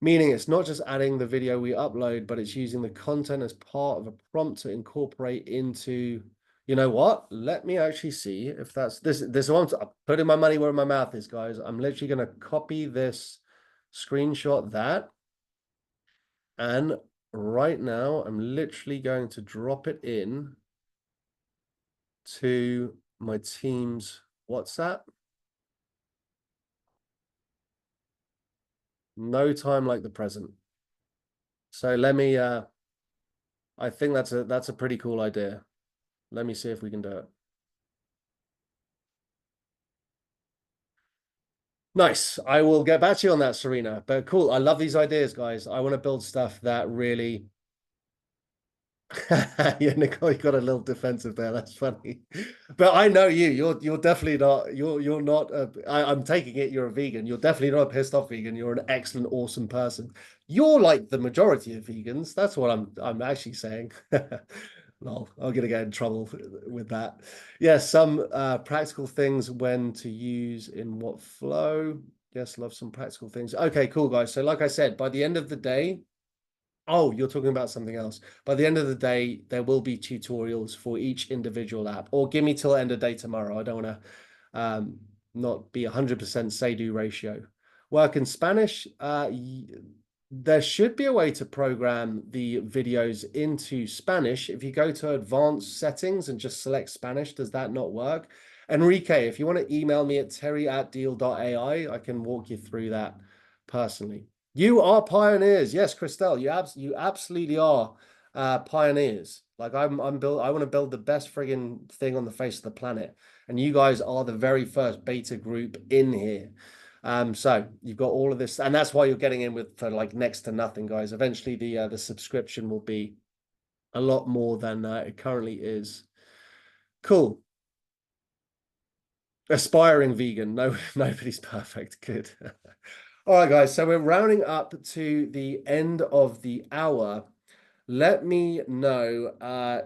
A: Meaning it's not just adding the video we upload, but it's using the content as part of a prompt to incorporate into, you know what? Let me actually see if that's this one. I'm putting my money where my mouth is, guys. I'm literally going to copy this, screenshot that, and right now I'm literally going to drop it in to my team's WhatsApp. No time like the present. So let me I think that's a pretty cool idea. Let me see if we can do it. Nice. I will get back to you on that, Serena. But cool. I love these ideas, guys. I want to build stuff that really yeah, Nicole, you got a little defensive there. That's funny. But I know you. You're definitely not. You're not. I'm taking it. You're a vegan. You're definitely not a pissed off vegan. You're an excellent, awesome person. You're like the majority of vegans. That's what I'm actually saying. Lol, I'm gonna get in trouble with that. Yeah, some practical things when to use in what flow. Yes, love some practical things. Okay, cool, guys. So like I said, by the end of the day. Oh, you're talking about something else. By the end of the day, there will be tutorials for each individual app. Or give me till end of day tomorrow. I don't want to not be 100% say-do ratio. Work in Spanish. There should be a way to program the videos into Spanish. If you go to advanced settings and just select Spanish, does that not work? Enrique, if you want to email me at terry@deal.ai, I can walk you through that personally. You are pioneers. Yes, Christelle, you absolutely are pioneers. Like I want to build the best friggin' thing on the face of the planet. And you guys are the very first beta group in here. So you've got all of this, and that's why you're getting in for like next to nothing, guys. Eventually the subscription will be a lot more than it currently is. Cool. Aspiring vegan. No, nobody's perfect. Good. All right, guys. So we're rounding up to the end of the hour. Let me know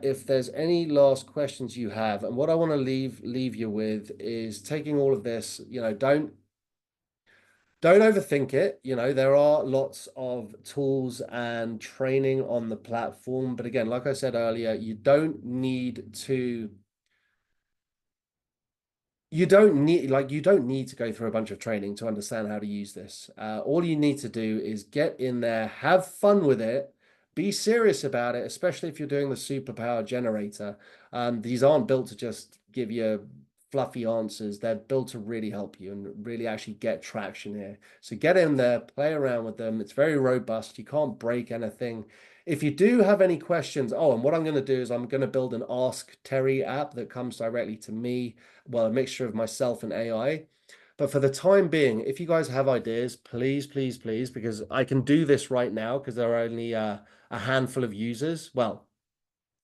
A: if there's any last questions you have. And what I want to leave you with is taking all of this, don't overthink it. There are lots of tools and training on the platform. But again, like I said earlier, you don't need to go through a bunch of training to understand how to use this. All you need to do is get in there, have fun with it, be serious about it, especially if you're doing the superpower generator. These aren't built to just give you fluffy answers. They're built to really help you and really actually get traction here. So get in there, play around with them. It's very robust. You can't break anything. If you do have any questions, and what I'm going to do is I'm going to build an Ask Terry app that comes directly to me. Well, a mixture of myself and AI. But for the time being, if you guys have ideas, please, please, please, because I can do this right now because there are only a handful of users. Well,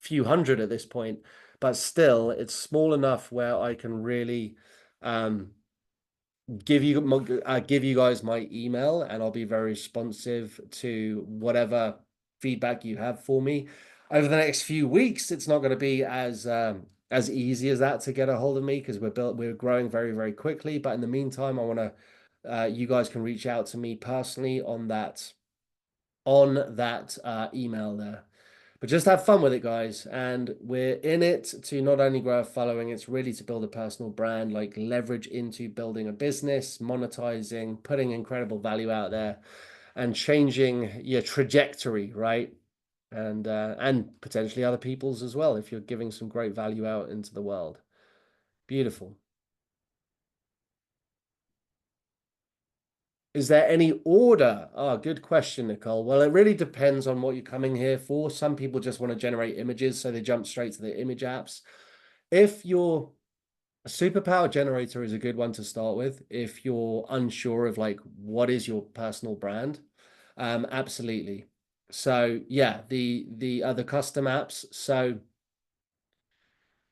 A: a few hundred at this point, but still, it's small enough where I can really give you guys my email, and I'll be very responsive to whatever feedback you have for me. Over the next few weeks, it's not going to be as easy as that to get a hold of me because we're growing very, very quickly. But in the meantime, I want to you guys can reach out to me personally on that email there. But just have fun with it, guys. And we're in it to not only grow a following, it's really to build a personal brand, like leverage into building a business, monetizing, putting incredible value out there, and changing your trajectory, right? And potentially other people's as well, if you're giving some great value out into the world. Beautiful. Is there any order? Good question, Nicole. Well, it really depends on what you're coming here for. Some people just want to generate images, so they jump straight to the image apps. If you're a superpower generator is a good one to start with. If you're unsure of like what is your personal brand, absolutely. So yeah, the other custom apps. So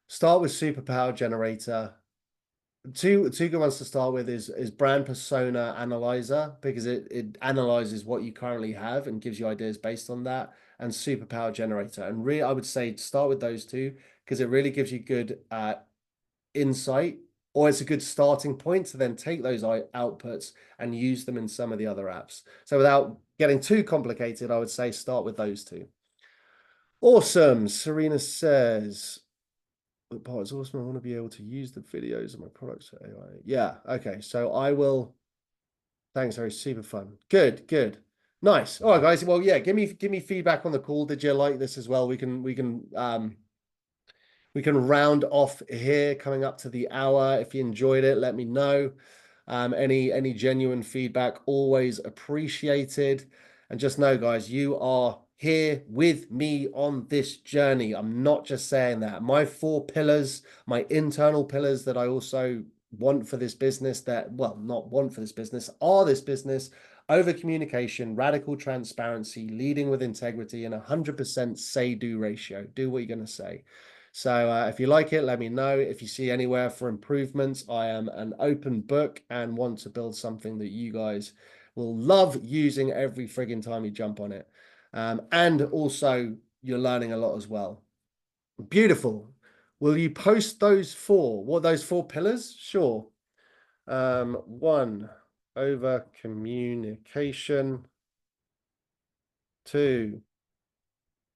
A: start with superpower generator. Two good ones to start with is brand persona analyzer, because it analyzes what you currently have and gives you ideas based on that, and superpower generator. And really, I would say start with those two because it really gives you good insight, or it's a good starting point to then take those outputs and use them in some of the other apps. So without getting too complicated, I would say start with those two. Awesome. Serena says, the part is awesome. I want to be able to use the videos of my products for AI. Yeah. Okay. So I will. Thanks, Harry. Super fun. Good. Good. Nice. All right, guys. Well, yeah. Give me feedback on the call. Did you like this as well? We can round off here coming up to the hour. If you enjoyed it, let me know. Any genuine feedback, always appreciated. And just know, guys, you are here with me on this journey. I'm not just saying that. My 4 pillars, my internal pillars that I also want for this business, not want for this business, are this business: over communication, radical transparency, leading with integrity, and 100% say-do ratio. Do what you're going to say. So if you like it, let me know. If you see anywhere for improvements, I am an open book and want to build something that you guys will love using every friggin' time you jump on it. And also, you're learning a lot as well. Beautiful. Will you post those 4? What, those 4 pillars? Sure. 1, over communication. 2,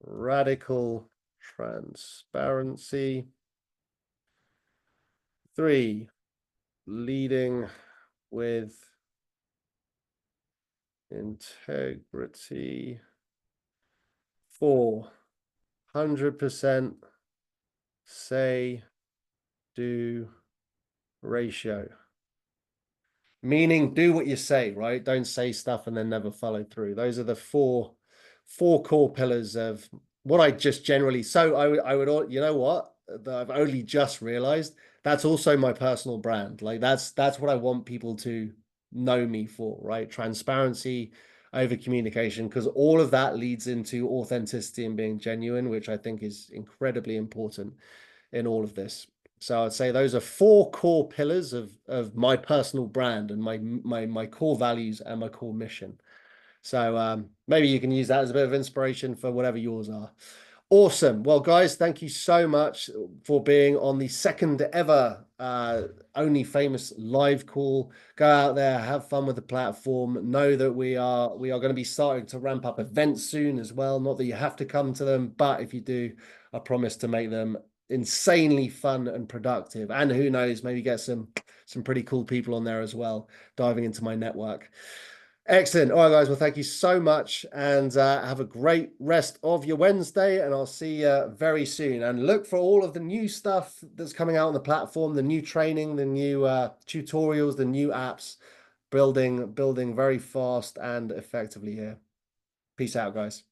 A: radical transparency. 3, leading with integrity. 4, 100% say do ratio. Meaning do what you say, right? Don't say stuff and then never follow through. Those are the four core pillars of what I just generally. So I would, you know what? I've only just realized that's also my personal brand. Like that's what I want people to know me for, right? Transparency over communication, because all of that leads into authenticity and being genuine, which I think is incredibly important in all of this. So I'd say those are 4 core pillars of my personal brand and my core values and my core mission. So maybe you can use that as a bit of inspiration for whatever yours are. Awesome. Well, guys, thank you so much for being on the second ever Only Famous live call. Go out there, have fun with the platform. Know that we are going to be starting to ramp up events soon as well. Not that you have to come to them, but if you do, I promise to make them insanely fun and productive. And who knows, maybe get some pretty cool people on there as well, diving into my network. Excellent. All right, guys. Well, thank you so much, and have a great rest of your Wednesday, and I'll see you very soon. And look for all of the new stuff that's coming out on the platform, the new training, the new tutorials, the new apps, building very fast and effectively here. Peace out, guys.